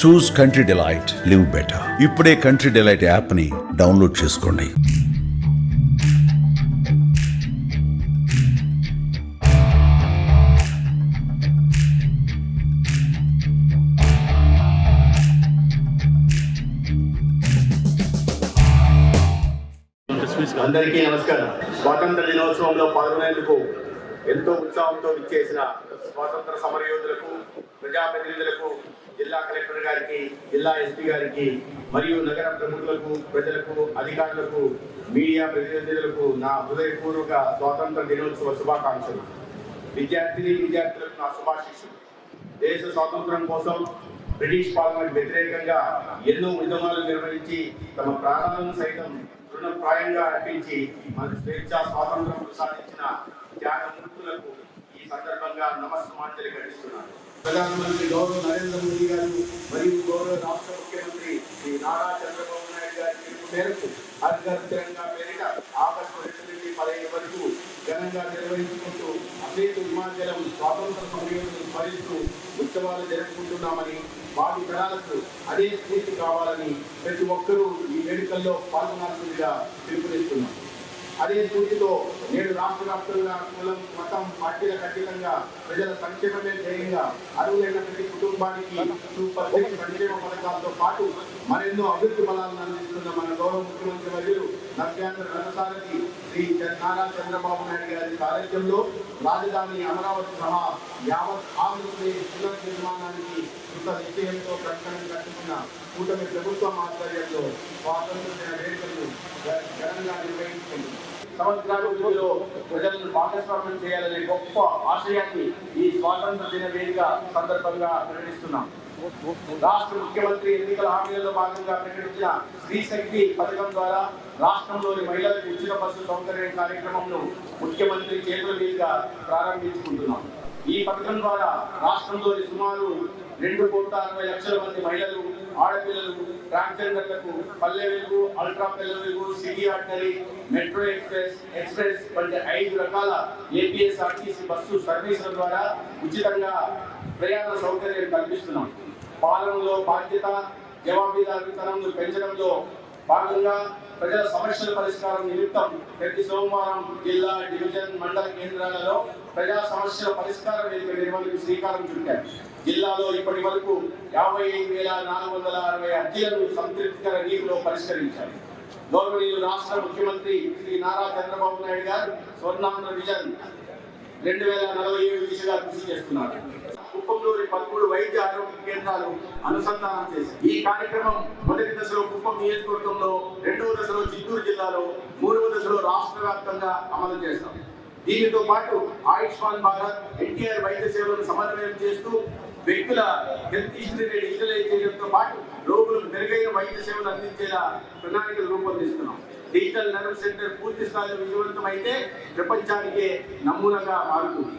చూస్ country delight, live better. ఇప్పుడే country delight app ని download చేసుకోండి. అందరికీ నమస్కారం. స్వాతంత్ర దినోత్సవంలో పాల్గొనేందుకు ఎంతో ఉత్సాహంతో విచ్చేసిన స్వాతంత్ర సమరయోధులకు, ప్రజాప్రతినిధులకు, జిల్లా కలెక్టర్ గారికి, జిల్లా ఎస్పీ గారికి మరియు నగర ప్రముఖులకు, ప్రజలకు, అధికారులకు, మీడియా ప్రతినిధులకు నా హృదయపూర్వక స్వాతంత్ర దినోత్సవ శుభాకాంక్షలు. విద్యార్థులకు నా శుభాశీస్సులు. దేశ స్వాతంత్రం కోసం బ్రిటిష్ పాలనకు వ్యతిరేకంగా ఎన్నో ఉద్యమాలు నిర్వహించి తమ ప్రాణాలను సైతం తృణప్రాయంగా అర్పించి మనకు స్వేచ్ఛా స్వాతంత్రం సాధించిన త్యాగమూర్తులకు ఈ సందర్భంగా నమస్సుమాంజలి ఘటిస్తున్నాను. ప్రధానమంత్రి గౌరవ నరేంద్ర మోదీ గారు మరియు గౌరవ రాష్ట్ర ముఖ్యమంత్రి శ్రీ నారా చంద్రబాబు నాయుడు గారి పిలుపు మేరకు హర్ ఘర్ తిరంగా పేరిట ఆగస్టు 2 నుండి 15 వరకు ఘనంగా నిర్వహించుకుంటూ అసేతు హిమాచలం స్వాతంత్ర సమరయోధులను స్మరిస్తూ ఉత్సవాలు జరుపుకుంటున్నామని, వాటి తరాలకు అదే స్ఫూర్తి కావాలని ప్రతి ఒక్కరూ ఈ వేడుకల్లో పాల్గొనాల్సిందిగా పిలుపునిస్తున్నాం. అదే స్ఫూర్తితో నేడు రాష్ట్ర వ్యాప్తంగా కులం, మతం, పార్టీలకు అతీతంగా ప్రజల సంక్షేమమే ధ్యేయంగా అర్హులైన ప్రతి కుటుంబానికి సూపర్ సిక్స్ సంక్షేమ పథకాలతో పాటు మరెన్నో అభివృద్ధి ఫలాలను అందిస్తున్న మన గౌరవ ముఖ్యమంత్రి వర్యులు నవ్యాంధ్ర రథసారథి శ్రీ నారా చంద్రబాబు నాయుడు గారి సారథ్యంలో రాజధాని అమరావతి సహా యావత్ ఆంధ్రప్రదేశ్ పునర్నిర్మాణానికి కృత నిశ్చయంతో ప్రకటన కట్టుకున్న కూటమి ప్రభుత్వం ఆధ్వర్యంలో స్వాతంత్ర దిన వేడుకలను ఘనంగా నిర్వహించుకుంటుంది. సమగ్రాభివృద్ధిలో ప్రజలను భాగస్వామ్యం చేయాలనే గొప్ప ఆశయాన్ని ఈ స్వాతంత్ర దిన వేదిక సందర్భంగా ప్రకటిస్తున్నాం. రాష్ట్ర ముఖ్యమంత్రి ఎన్నికల హామీలలో భాగంగా ప్రకటించిన స్త్రీ శక్తి పథకం ద్వారా రాష్ట్రంలోని మహిళలకు ఉచిత బస్సు సౌకర్యం కార్యక్రమంను ముఖ్యమంత్రి చేతుల మీదుగా ప్రారంభించుకుంటున్నాం. ఈ పథకం ద్వారా రాష్ట్రంలోని సుమారు 2,60,00,000 మంది మహిళలు, ఆడపిల్లలు, ట్రాన్స్జెండర్లకు Palle Velugu, ultra Palle Velugu, city ordinary, metro express వంటి 5 రకాల ఏపీఎస్ఆర్టీసీ బస్సు సర్వీసుల ద్వారా ఉచితంగా ప్రయాణ సౌకర్యం కల్పిస్తున్నాం. పాలనలో బాధ్యత, జవాబుదారీతనం పెంచడంలో భాగంగా ప్రజల సమస్యల పరిష్కారం నిమిత్తం ప్రతి సోమవారం జిల్లా, డివిజన్, మండల కేంద్రాలలో ప్రజా సమస్యల పరిష్కార వేదిక నిర్వహణకు శ్రీకారం చుట్టారు. జిల్లాలో ఇప్పటి వరకు 55,460 అర్జీలను సంతృప్తికర రీతిలో పరిష్కరించారు. గౌరవనీయులు రాష్ట్ర ముఖ్యమంత్రి శ్రీ నారా చంద్రబాబు నాయుడు గారు స్వర్ణాంధ్ర విజన్ 2047 దిశగా కృషి చేస్తున్నారు. కుప్పంలోని 13 వైద్య ఆరోగ్య కేంద్రాలు అనుసంధానం చేసి ఈ కార్యక్రమం మొదటి దశలో కుప్పం నియోజకవర్గంలో, 2వ దశలో చిత్తూరు జిల్లాలో, 3వ దశలో రాష్ట్ర వ్యాప్తంగా అమలు చేస్తాం. దీనితో పాటు ఆయుష్మాన్ భారత్, ఎన్టీఆర్ వైద్య సేవలను సమన్వయం చేస్తూ వ్యక్తుల హెల్త్ హిస్టరీని డిజిటలైజ్ చేయడంతో పాటు రోగులకు మెరుగైన వైద్య సేవలు అందించేలా ప్రణాళికలు రూపొందిస్తున్నాం. డిజిటల్ నర్వ్ సెంటర్ పూర్తి స్థాయిలో విజయవంతమైతే ప్రపంచానికే నమూనాగా మారుతుంది.